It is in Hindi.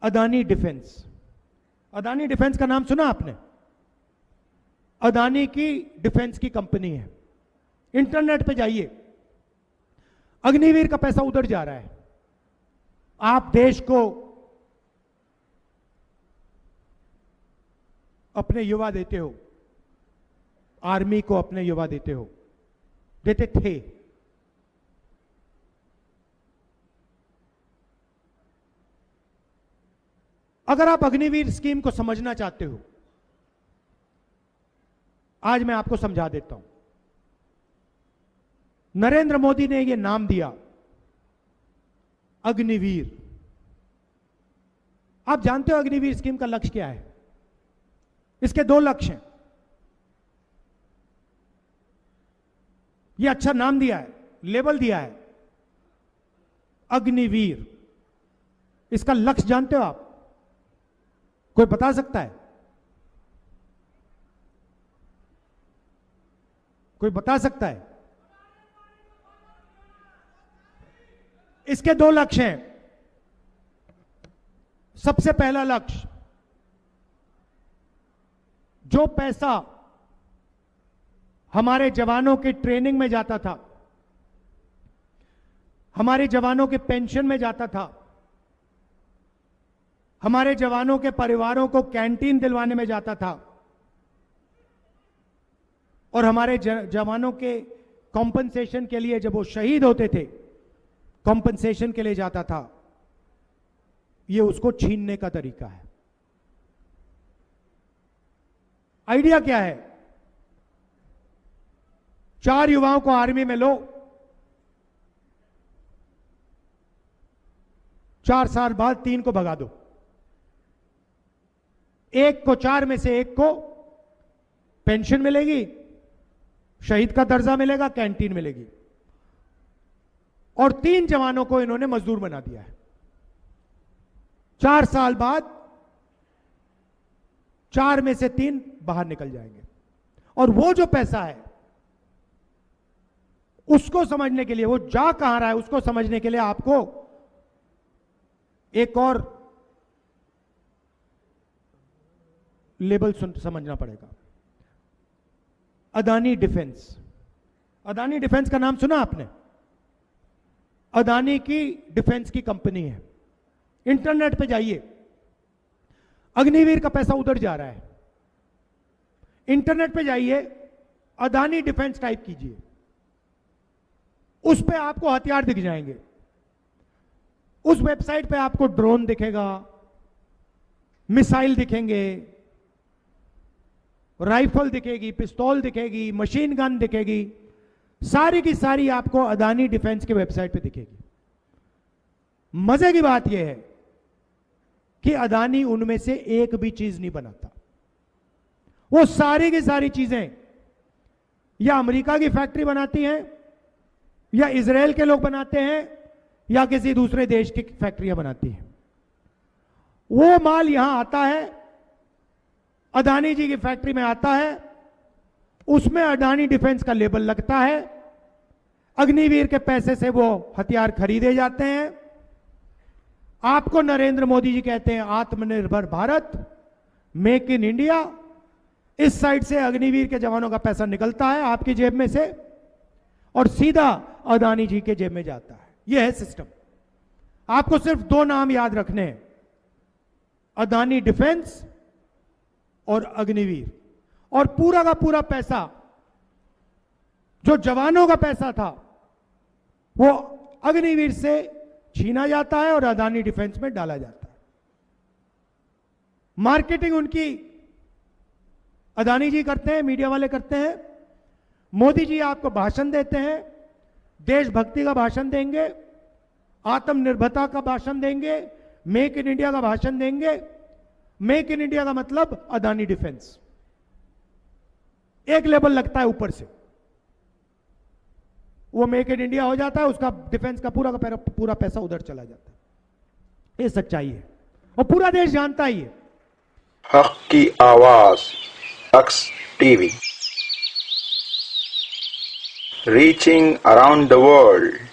अदानी डिफेंस। अदानी डिफेंस का नाम सुना आपने? अदानी की डिफेंस की कंपनी है। इंटरनेट पे जाइए, अग्निवीर का पैसा उधर जा रहा है। आप देश को अपने युवा देते हो, आर्मी को अपने युवा देते हो, देते थे। अगर आप अग्निवीर स्कीम को समझना चाहते हो, आज मैं आपको समझा देता हूं। नरेंद्र मोदी ने यह नाम दिया अग्निवीर। आप जानते हो अग्निवीर स्कीम का लक्ष्य क्या है? इसके दो लक्ष्य हैं। यह अच्छा नाम दिया है, लेबल दिया है अग्निवीर। इसका लक्ष्य जानते हो आप? कोई बता सकता है? कोई बता सकता है? इसके दो लक्ष्य हैं। सबसे पहला लक्ष्य, जो पैसा हमारे जवानों की ट्रेनिंग में जाता था, हमारे जवानों के पेंशन में जाता था, हमारे जवानों के परिवारों को कैंटीन दिलवाने में जाता था, और हमारे जवानों के कॉम्पनसेशन के लिए, जब वो शहीद होते थे, कॉम्पनसेशन के लिए जाता था, ये उसको छीनने का तरीका है। आइडिया क्या है? 4 युवाओं को आर्मी में लो, 4 साल बाद 3 को भगा दो, एक को 4 में से एक को पेंशन मिलेगी, शहीद का दर्जा मिलेगा, कैंटीन मिलेगी, और 3 जवानों को इन्होंने मजदूर बना दिया है। 4 साल बाद 4 में से 3 बाहर निकल जाएंगे, और वो जो पैसा है उसको समझने के लिए, वो जा कहां रहा है उसको समझने के लिए आपको एक और लेबल समझना पड़ेगा। अदानी डिफेंस। अदानी डिफेंस का नाम सुना आपने? अदानी की डिफेंस की कंपनी है। इंटरनेट पे जाइए, अग्निवीर का पैसा उधर जा रहा है। इंटरनेट पे जाइए, अदानी डिफेंस टाइप कीजिए, उस पे आपको हथियार दिख जाएंगे। उस वेबसाइट पे आपको ड्रोन दिखेगा, मिसाइल दिखेंगे, राइफल दिखेगी, पिस्तौल दिखेगी, मशीन गन दिखेगी, सारी की सारी आपको अदानी डिफेंस के वेबसाइट पे दिखेगी। मजे की बात यह है कि अदानी उनमें से एक भी चीज नहीं बनाता। वो सारी की सारी चीजें या अमेरिका की फैक्ट्री बनाती हैं, या इजराइल के लोग बनाते हैं, या किसी दूसरे देश की फैक्ट्रियां बनाती हैं। वो माल यहां आता है, अदानी जी की फैक्ट्री में आता है, उसमें अदानी डिफेंस का लेबल लगता है, अग्निवीर के पैसे से वो हथियार खरीदे जाते हैं। आपको नरेंद्र मोदी जी कहते हैं आत्मनिर्भर भारत, मेक इन इंडिया। इस साइड से अग्निवीर के जवानों का पैसा निकलता है आपकी जेब में से और सीधा अदानी जी के जेब में जाता है। यह है सिस्टम। आपको सिर्फ 2 नाम याद रखने हैं, अदानी डिफेंस और अग्निवीर। और पूरा का पूरा पैसा, जो जवानों का पैसा था, वो अग्निवीर से छीना जाता है और अदानी डिफेंस में डाला जाता है। मार्केटिंग उनकी अदानी जी करते हैं, मीडिया वाले करते हैं। मोदी जी आपको भाषण देते हैं, देशभक्ति का भाषण देंगे, आत्मनिर्भरता का भाषण देंगे, मेक इन इंडिया का भाषण देंगे। मेक इन इंडिया का मतलब अदानी डिफेंस, एक लेवल लगता है ऊपर से, वो मेक इन इंडिया हो जाता है, उसका डिफेंस का पूरा पैसा उधर चला जाता है। ये सच्चाई है और पूरा देश जानता ही है। हक की आवाज, Haqs TV, reaching around the world.